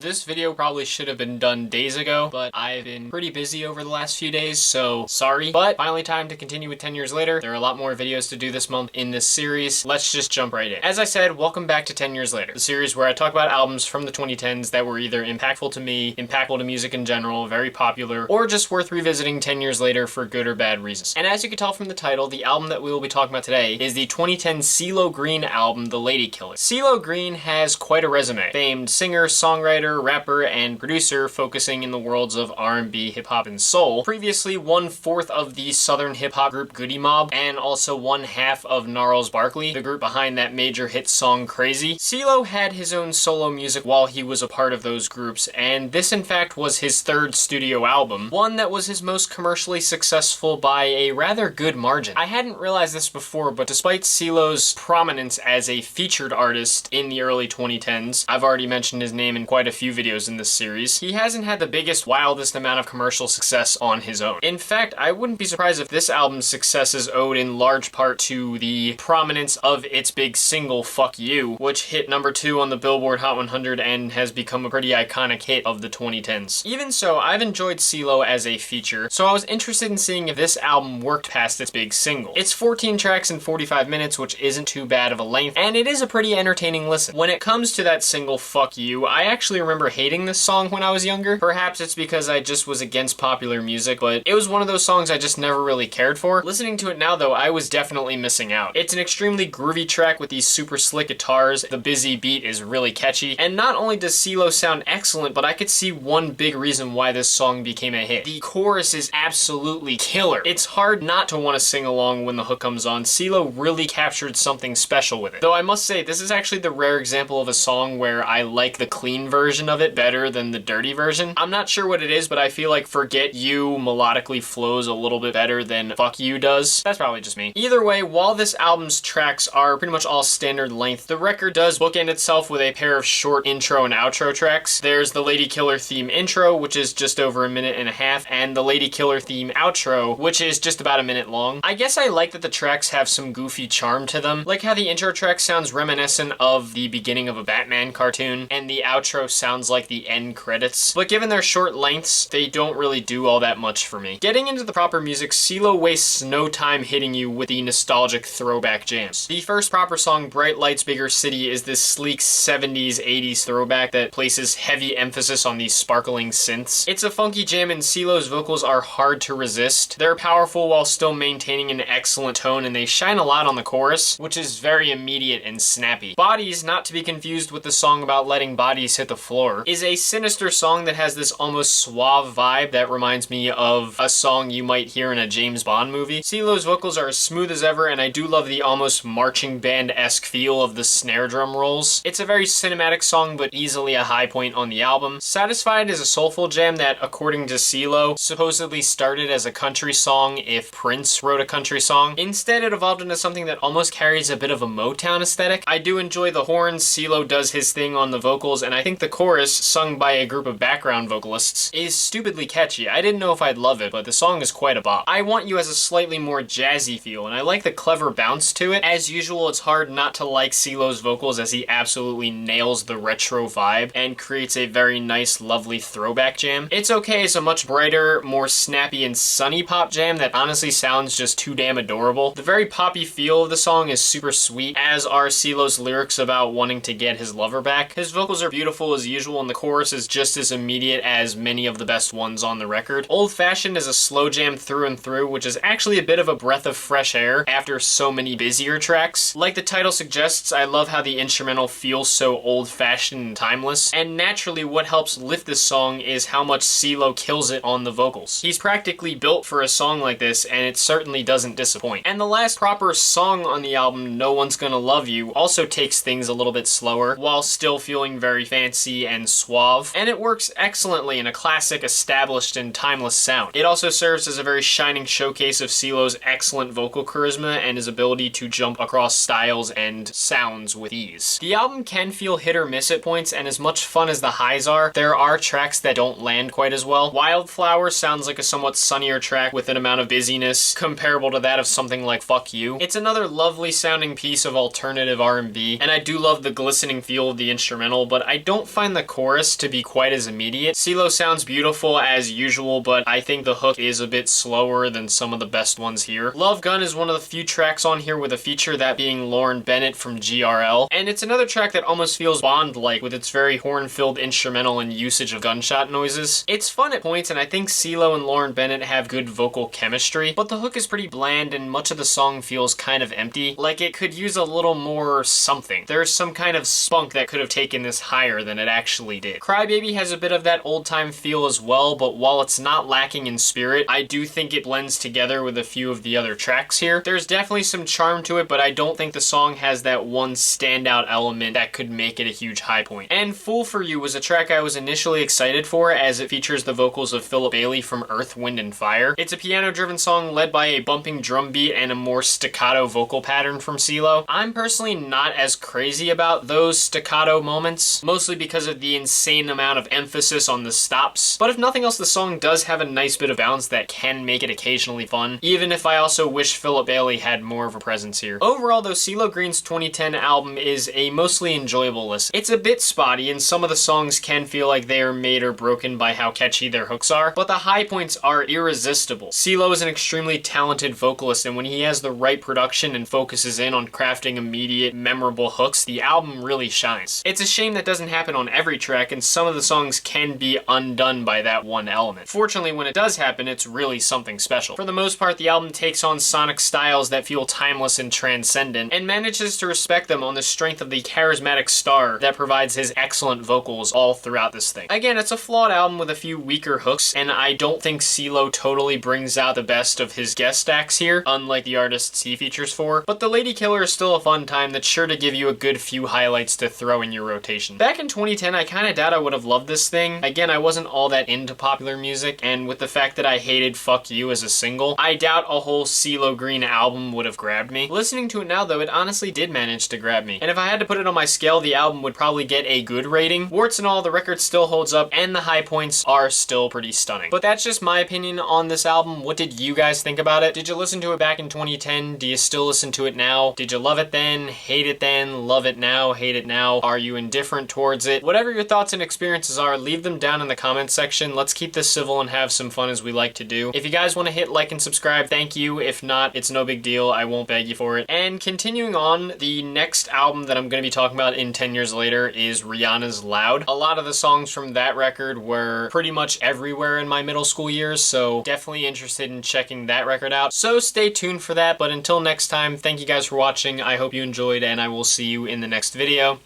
This video probably should have been done days ago, but I've been pretty busy over the last few days, so sorry. But finally time to continue with 10 years later. There are a lot more videos to do this month in this series. Let's just jump right in. As I said, welcome back to 10 years later, the series where I talk about albums from the 2010s that were either impactful to me, impactful to music in general, very popular, or just worth revisiting 10 years later for good or bad reasons. And as you can tell from the title, the album that we will be talking about today is the 2010 CeeLo Green album, The Ladykiller. CeeLo Green has quite a resume. Famed singer, songwriter, rapper, and producer focusing in the worlds of R&B, hip-hop, and soul. Previously 1/4 of the southern hip-hop group Goodie and also 1/2 of Gnarls Barkley, the group behind that major hit song Crazy. CeeLo had his own solo music while he was a part of those groups, and this in fact was his third studio album, one that was his most commercially successful by a rather good margin. I hadn't realized this before, but despite CeeLo's prominence as a featured artist in the early 2010s, I've already mentioned his name in quite a few videos in this series, he hasn't had the biggest, wildest amount of commercial success on his own. In fact, I wouldn't be surprised if this album's success is owed in large part to the prominence of its big single, Fuck You, which hit number 2 on the Billboard Hot 100 and has become a pretty iconic hit of the 2010s. Even so, I've enjoyed CeeLo as a feature, so I was interested in seeing if this album worked past its big single. It's 14 tracks in 45 minutes, which isn't too bad of a length, and it is a pretty entertaining listen. When it comes to that single, Fuck You, I actually remember hating this song when I was younger. Perhaps it's because I just was against popular music, but it was one of those songs I just never really cared for. Listening to it now though, I was definitely missing out. It's an extremely groovy track with these super slick guitars, the busy beat is really catchy, and not only does CeeLo sound excellent, but I could see one big reason why this song became a hit. The chorus is absolutely killer. It's hard not to want to sing along when the hook comes on. CeeLo really captured something special with it. Though I must say, this is actually the rare example of a song where I like the clean version of it better than the dirty version. I'm not sure what it is, but I feel like Forget You melodically flows a little bit better than Fuck You does. That's probably just me. Either way, while this album's tracks are pretty much all standard length, the record does bookend itself with a pair of short intro and outro tracks. There's the Ladykiller theme intro, which is just over a minute and a half, and the Ladykiller theme outro, which is just about a minute long. I guess I like that the tracks have some goofy charm to them, like how the intro track sounds reminiscent of the beginning of a Batman cartoon, and the outro sounds like the end credits. But given their short lengths, they don't really do all that much for me. Getting into the proper music, CeeLo wastes no time hitting you with the nostalgic throwback jams. The first proper song, Bright Lights Bigger City, is this sleek 70s, 80s throwback that places heavy emphasis on these sparkling synths. It's a funky jam and CeeLo's vocals are hard to resist. They're powerful while still maintaining an excellent tone, and they shine a lot on the chorus, which is very immediate and snappy. Bodies, not to be confused with the song about letting bodies hit the floor, is a sinister song that has this almost suave vibe that reminds me of a song you might hear in a James Bond movie. CeeLo's vocals are as smooth as ever, and I do love the almost marching band-esque feel of the snare drum rolls. It's a very cinematic song, but easily a high point on the album. Satisfied is a soulful jam that, according to CeeLo, supposedly started as a country song if Prince wrote a country song. Instead, it evolved into something that almost carries a bit of a Motown aesthetic. I do enjoy the horns. CeeLo does his thing on the vocals, and I think the chorus, sung by a group of background vocalists, is stupidly catchy. I didn't know if I'd love it, but the song is quite a bop. I Want You has a slightly more jazzy feel, and I like the clever bounce to it. As usual, it's hard not to like CeeLo's vocals as he absolutely nails the retro vibe and creates a very nice, lovely throwback jam. It's Okay is a much brighter, more snappy and sunny pop jam that honestly sounds just too damn adorable. The very poppy feel of the song is super sweet, as are CeeLo's lyrics about wanting to get his lover back. His vocals are beautiful as usual, and the chorus is just as immediate as many of the best ones on the record. Old Fashioned is a slow jam through and through, which is actually a bit of a breath of fresh air after so many busier tracks. Like the title suggests, I love how the instrumental feels so old-fashioned and timeless, and naturally what helps lift this song is how much CeeLo kills it on the vocals. He's practically built for a song like this, and it certainly doesn't disappoint. And the last proper song on the album, No One's Gonna Love You, also takes things a little bit slower, while still feeling very fancy and suave, and it works excellently in a classic, established, and timeless sound. It also serves as a very shining showcase of CeeLo's excellent vocal charisma and his ability to jump across styles and sounds with ease. The album can feel hit or miss at points, and as much fun as the highs are, there are tracks that don't land quite as well. Wildflower sounds like a somewhat sunnier track with an amount of busyness comparable to that of something like Fuck You. It's another lovely sounding piece of alternative R&B, and I do love the glistening feel of the instrumental, but I don't find find the chorus to be quite as immediate. CeeLo sounds beautiful as usual, but I think the hook is a bit slower than some of the best ones here. Love Gun is one of the few tracks on here with a feature, that being Lauren Bennett from G.R.L. And it's another track that almost feels Bond-like with its very horn-filled instrumental and usage of gunshot noises. It's fun at points, and I think CeeLo and Lauren Bennett have good vocal chemistry, but the hook is pretty bland and much of the song feels kind of empty, like it could use a little more something. There's some kind of spunk that could have taken this higher than it actually did. Crybaby has a bit of that old-time feel as well, but while it's not lacking in spirit, I do think it blends together with a few of the other tracks here. There's definitely some charm to it, but I don't think the song has that one standout element that could make it a huge high point. And Fool For You was a track I was initially excited for, as it features the vocals of Philip Bailey from Earth, Wind & Fire. It's a piano-driven song led by a bumping drum beat and a more staccato vocal pattern from CeeLo. I'm personally not as crazy about those staccato moments, mostly because of the insane amount of emphasis on the stops, but if nothing else, the song does have a nice bit of balance that can make it occasionally fun, even if I also wish Philip Bailey had more of a presence here. Overall though, CeeLo Green's 2010 album is a mostly enjoyable listen. It's a bit spotty, and some of the songs can feel like they are made or broken by how catchy their hooks are, but the high points are irresistible. CeeLo is an extremely talented vocalist, and when he has the right production and focuses in on crafting immediate, memorable hooks, the album really shines. It's a shame that doesn't happen on every track, and some of the songs can be undone by that one element. Fortunately, when it does happen, it's really something special. For the most part, the album takes on sonic styles that feel timeless and transcendent, and manages to respect them on the strength of the charismatic star that provides his excellent vocals all throughout this thing. Again, it's a flawed album with a few weaker hooks, and I don't think CeeLo totally brings out the best of his guest acts here, unlike the artists he features for, but the Ladykiller is still a fun time that's sure to give you a good few highlights to throw in your rotation. Back in 2010, I kinda doubt I would have loved this thing. Again, I wasn't all that into popular music, and with the fact that I hated Fuck You as a single, I doubt a whole CeeLo Green album would have grabbed me. Listening to it now though, it honestly did manage to grab me, and if I had to put it on my scale, the album would probably get a good rating. Warts and all, the record still holds up, and the high points are still pretty stunning. But that's just my opinion on this album. What did you guys think about it? Did you listen to it back in 2010? Do you still listen to it now? Did you love it then? Hate it then? Love it now? Hate it now? Are you indifferent towards it? Whatever your thoughts and experiences are, leave them down in the comments section. Let's keep this civil and have some fun as we like to do. If you guys want to hit like and subscribe, thank you. If not, it's no big deal. I won't beg you for it. And continuing on, the next album that I'm going to be talking about in 10 Years Later is Rihanna's Loud. A lot of the songs from that record were pretty much everywhere in my middle school years, so definitely interested in checking that record out. So stay tuned for that, but until next time, thank you guys for watching. I hope you enjoyed, and I will see you in the next video.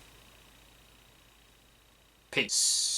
Peace.